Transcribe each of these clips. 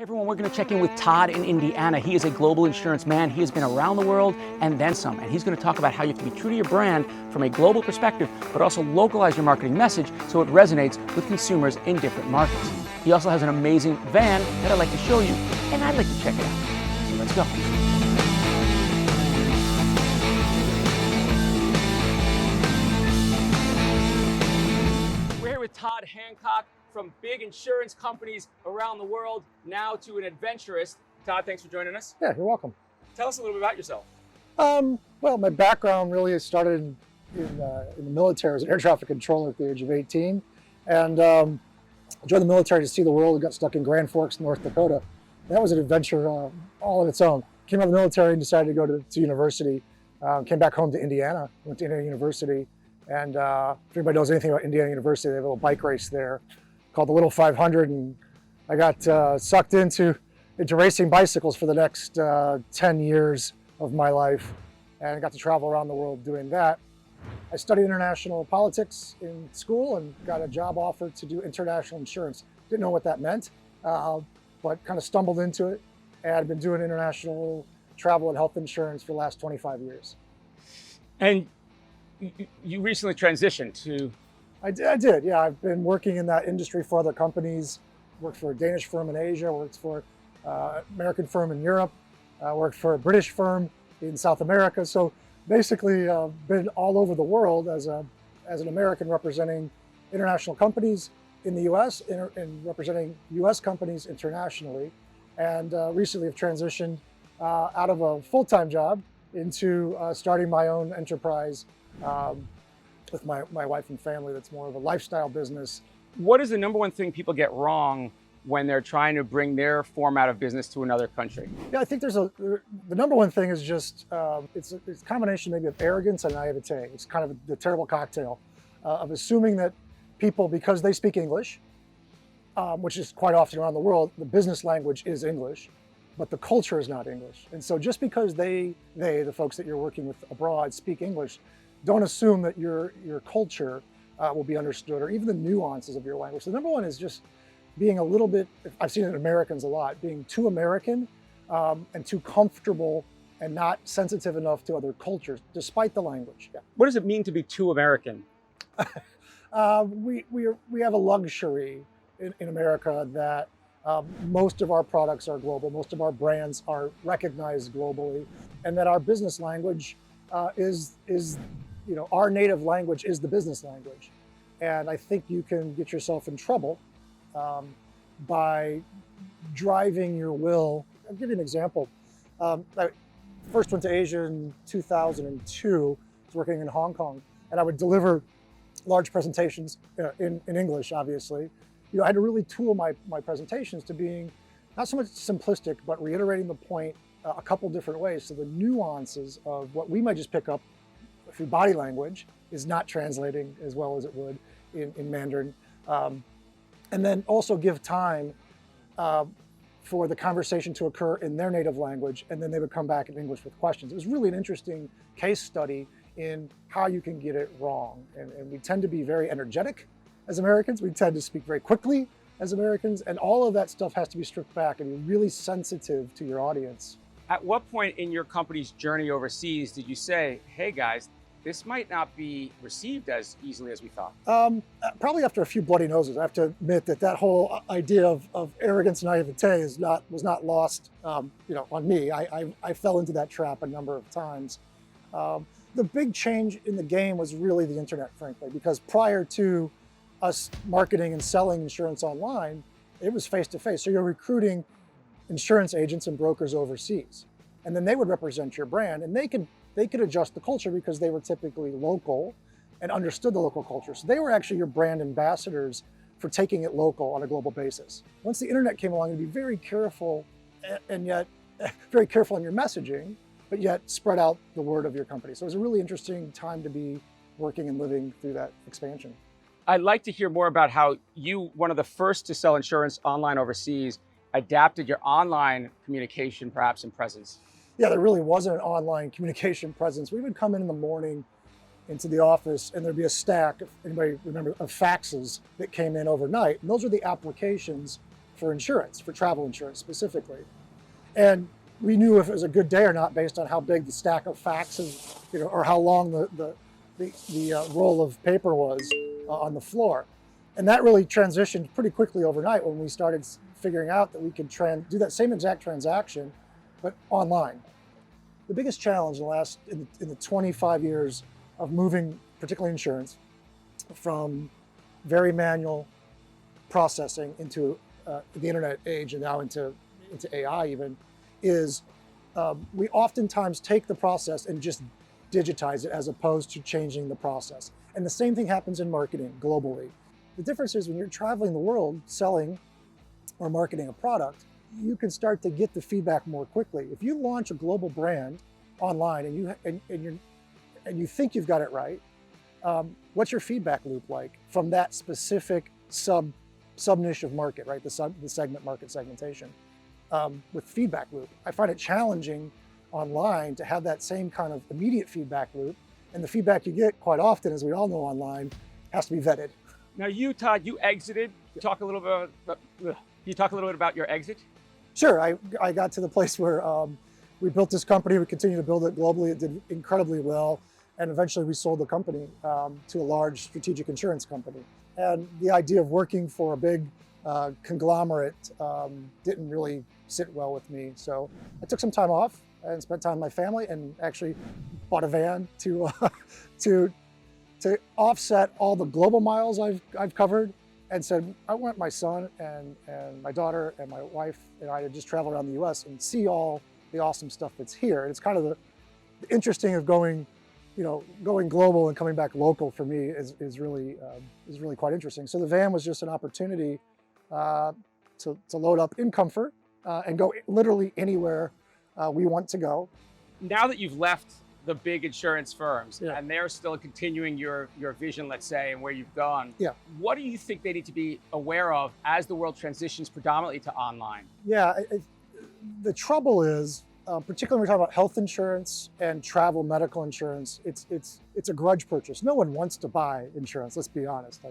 Hey everyone, we're going to check in with Todd in Indiana. He is a global insurance man. He has been around the world and then some. And he's going to talk about how you have to be true to your brand from a global perspective, but also localize your marketing message so it resonates with consumers in different markets. He also has an amazing van that I'd like to show you, and I'd like to check it out. So let's go. We're here with Todd Hancock from big insurance companies around the world, now to an adventurist. Todd, thanks for joining us. Yeah, you're welcome. Tell us a little bit about yourself. Well, my background really started in the military as an air traffic controller at the age of 18. And joined the military to see the world and got stuck in Grand Forks, North Dakota. That was an adventure all on its own. Came out of the military and decided to go to university. Came back home to Indiana, went to Indiana University. And if anybody knows anything about Indiana University, they have a little bike race there called the Little 500, and I got sucked into racing bicycles for the next 10 years of my life, and I got to travel around the world doing that. I studied international politics in school and got a job offer to do international insurance. Didn't know what that meant, but kind of stumbled into it, and I've been doing international travel and health insurance for the last 25 years. And you recently transitioned to... I did, yeah. I've been working in that industry for other companies. Worked for a Danish firm in Asia, worked for an American firm in Europe, worked for a British firm in South America. So basically been all over the world as an American representing international companies in the US and representing US companies internationally. And recently have transitioned out of a full-time job into starting my own enterprise with my wife and family. That's more of a lifestyle business. What is the number one thing people get wrong when they're trying to bring their format of business to another country? Yeah, I think the number one thing is just, it's a combination maybe of arrogance and naivete. It's kind of the terrible cocktail of assuming that people, because they speak English, which is quite often around the world, the business language is English, but the culture is not English. And so just because the folks that you're working with abroad speak English, don't assume that your culture will be understood, or even the nuances of your language. So number one is just being a little bit, I've seen it in Americans a lot, being too American and too comfortable and not sensitive enough to other cultures, despite the language. Yeah. What does it mean to be too American? We have a luxury in America that most of our products are global, most of our brands are recognized globally, and that our business language is our native language is the business language. And I think you can get yourself in trouble by driving your will. I'll give you an example. I first went to Asia in 2002, was working in Hong Kong, and I would deliver large presentations in English, obviously. I had to really tool my presentations to being not so much simplistic, but reiterating the point a couple different ways. So the nuances of what we might just pick up through body language is not translating as well as it would in Mandarin. And then also give time for the conversation to occur in their native language, and then they would come back in English with questions. It was really an interesting case study in how you can get it wrong. And we tend to be very energetic as Americans. We tend to speak very quickly as Americans, and all of that stuff has to be stripped back and be really sensitive to your audience. At what point in your company's journey overseas did you say, hey guys, this might not be received as easily as we thought? Probably after a few bloody noses. I have to admit that whole idea of arrogance and naivete was not lost on me. I fell into that trap a number of times. The big change in the game was really the internet, frankly, because prior to us marketing and selling insurance online, it was face-to-face. So you're recruiting insurance agents and brokers overseas, and then they would represent your brand, and they could adjust the culture because they were typically local and understood the local culture. So they were actually your brand ambassadors for taking it local on a global basis. Once the internet came along, you'd be very careful, and yet very careful in your messaging, but yet spread out the word of your company. So it was a really interesting time to be working and living through that expansion. I'd like to hear more about how you, one of the first to sell insurance online overseas, adapted your online communication perhaps and presence. Yeah, there really wasn't an online communication presence. We would come in the morning into the office and there'd be a stack, if anybody remember, of faxes that came in overnight. And those are the applications for insurance, for travel insurance specifically. And we knew if it was a good day or not based on how big the stack of faxes, or how long the roll of paper was on the floor. And that really transitioned pretty quickly overnight when we started figuring out that we could do that same exact transaction, but online. The biggest challenge in the 25 years of moving, particularly insurance, from very manual processing into the internet age and now into AI even, is we oftentimes take the process and just digitize it as opposed to changing the process. And the same thing happens in marketing globally. The difference is when you're traveling the world selling or marketing a product, you can start to get the feedback more quickly. If you launch a global brand online and you think you've got it right, what's your feedback loop like from that specific sub niche of market, right? The segment market segmentation with feedback loop. I find it challenging online to have that same kind of immediate feedback loop, and the feedback you get quite often, as we all know online, has to be vetted. Now you, Todd, you exited. Talk a little bit about, can you talk a little bit about your exit? Sure, I got to the place where we built this company, we continued to build it globally, it did incredibly well, and eventually we sold the company to a large strategic insurance company. And the idea of working for a big conglomerate didn't really sit well with me. So I took some time off and spent time with my family, and actually bought a van to offset all the global miles I've covered, and said I want my son and my daughter and my wife and I to just travel around the U.S. and see all the awesome stuff that's here. And it's kind of the interesting of going global and coming back local for me is really quite interesting. So the van was just an opportunity to load up in comfort and go literally anywhere we want to go. Now that you've left the big insurance firms, Yeah. and they're still continuing your vision, let's say, and where you've gone, Yeah. what do you think they need to be aware of as the world transitions predominantly to online? Yeah, the trouble is, particularly when we're talking about health insurance and travel medical insurance, it's a grudge purchase. No one wants to buy insurance, let's be honest,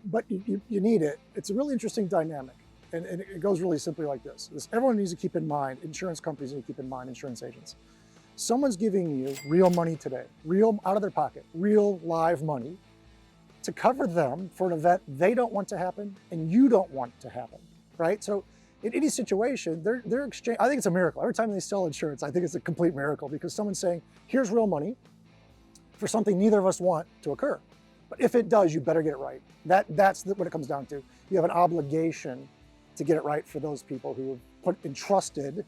but you need it. It's a really interesting dynamic. And it goes really simply like this. Everyone needs to keep in mind, insurance companies need to keep in mind, insurance agents. Someone's giving you real money today, real out of their pocket, real live money to cover them for an event they don't want to happen and you don't want to happen, right? So in any situation, they're exchange. I think it's a miracle. Every time they sell insurance, I think it's a complete miracle, because someone's saying, here's real money for something neither of us want to occur. But if it does, you better get it right. That's what it comes down to. You have an obligation to get it right for those people who have entrusted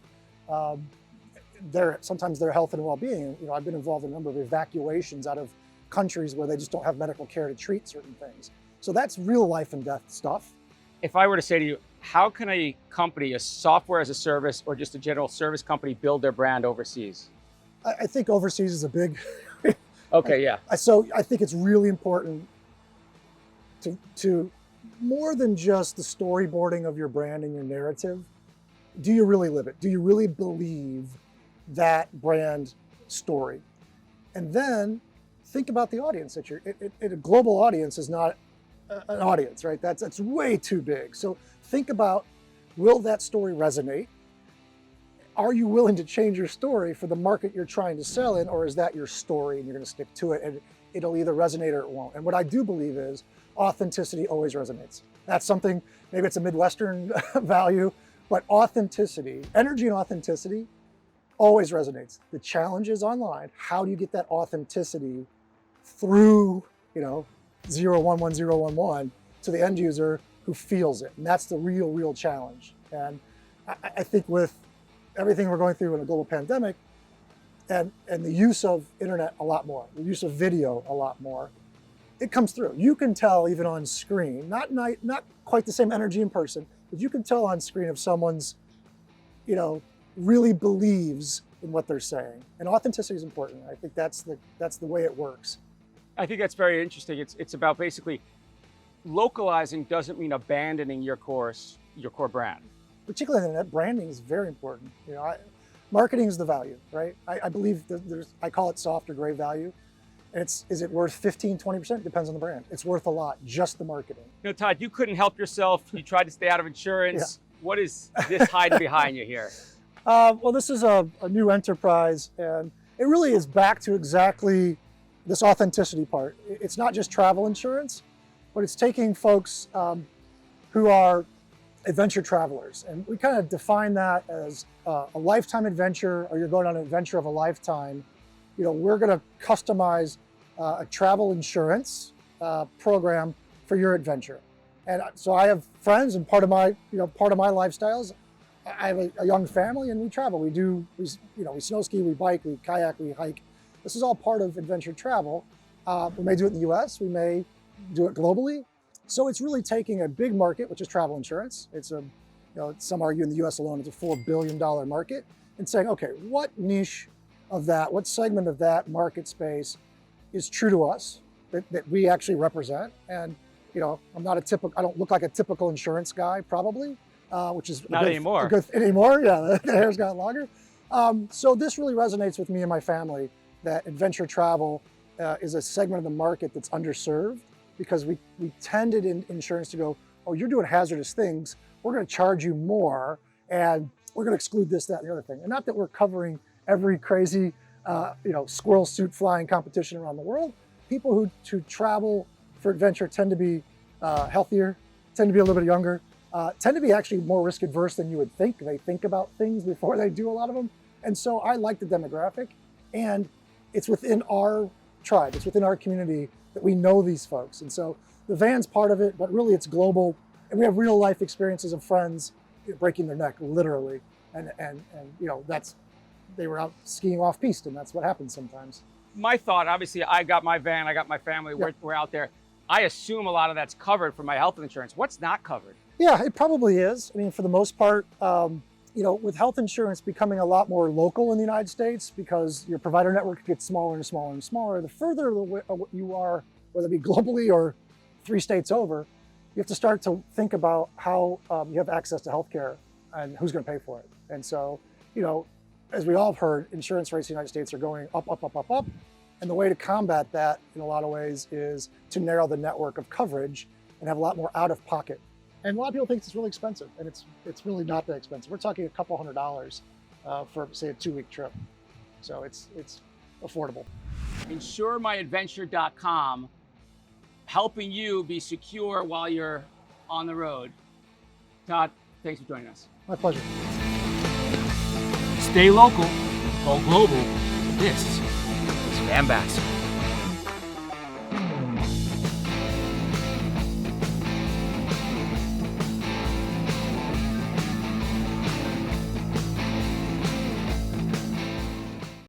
sometimes their health and well-being. I've been involved in a number of evacuations out of countries where they just don't have medical care to treat certain things. So that's real life and death stuff. If I were to say to you, how can a company, a software as a service, or just a general service company, build their brand overseas? I think overseas is a big... Okay, yeah. So I think it's really important to more than just the storyboarding of your brand and your narrative. Do you really live it? Do you really believe that brand story? And then think about the audience that a global audience is not an audience, right? That's way too big. So think about, will that story resonate? Are you willing to change your story for the market you're trying to sell in, or is that your story and you're going to stick to it and it'll either resonate or it won't? And what I do believe is authenticity always resonates. That's something, maybe it's a Midwestern value, but authenticity, energy and authenticity always resonates. The challenge is online. How do you get that authenticity through, 011 to the end user who feels it? And that's the real challenge. And I think with everything we're going through in a global pandemic and the use of internet a lot more, the use of video a lot more, it comes through. You can tell even on screen, not quite the same energy in person, but you can tell on screen if someone's, really believes in what they're saying. And authenticity is important. I think that's the way it works. I think that's very interesting. It's about basically localizing doesn't mean abandoning your core brand. Particularly in the internet, branding is very important. Marketing is the value, right? I believe I call it soft or gray value. And is it worth 15, 20%? Depends on the brand. It's worth a lot, just the marketing. Todd, you couldn't help yourself. You tried to stay out of insurance. What is this hiding behind you here? Well, this is a new enterprise, and it really is back to exactly this authenticity part. It's not just travel insurance, but it's taking folks who are adventure travelers. And we kind of define that as a lifetime adventure, or you're going on an adventure of a lifetime. You know, we're going to customize a travel insurance program for your adventure. And so I have friends, and part of my lifestyle is I have a young family, and we travel. We snow ski, we bike, we kayak, we hike. This is all part of adventure travel. We may do it in the US, we may do it globally. So it's really taking a big market, which is travel insurance. It's some argue in the US alone, it's a $4 billion market, and saying, okay, what niche of that, what segment of that market space is true to us, that we actually represent? And I don't look like a typical insurance guy, probably, which is not anymore. Anymore, yeah, the hair's gotten longer. So this really resonates with me and my family, that adventure travel is a segment of the market that's underserved, because we tended in insurance to go, oh, you're doing hazardous things, we're going to charge you more, and we're going to exclude this, that, and the other thing. And not that we're covering every crazy, squirrel suit flying competition around the world. People who travel for adventure tend to be healthier, tend to be a little bit younger, tend to be actually more risk adverse than you would think. They think about things before they do a lot of them. And so I like the demographic, and it's within our tribe, it's within our community that we know these folks. And so the van's part of it, but really it's global. And we have real life experiences of friends breaking their neck, literally. And they were out skiing off piste, and that's what happens sometimes. My thought, obviously, I got my van, I got my family, Yep. we're out there. I assume a lot of that's covered for my health insurance. What's not covered? Yeah, it probably is. I mean, for the most part, with health insurance becoming a lot more local in the United States, because your provider network gets smaller and smaller and smaller, the further you are, whether it be globally or 3 states over, you have to start to think about how you have access to healthcare and who's going to pay for it. And so, as we all have heard, insurance rates in the United States are going up, up, up, up, up. And the way to combat that in a lot of ways is to narrow the network of coverage and have a lot more out of pocket. And a lot of people think it's really expensive, and it's really not that expensive. We're talking a couple $100s for, say, a 2-week trip. So it's affordable. InsureMyAdventure.com, helping you be secure while you're on the road. Todd, thanks for joining us. My pleasure. Stay local, go global. This is VanBassador.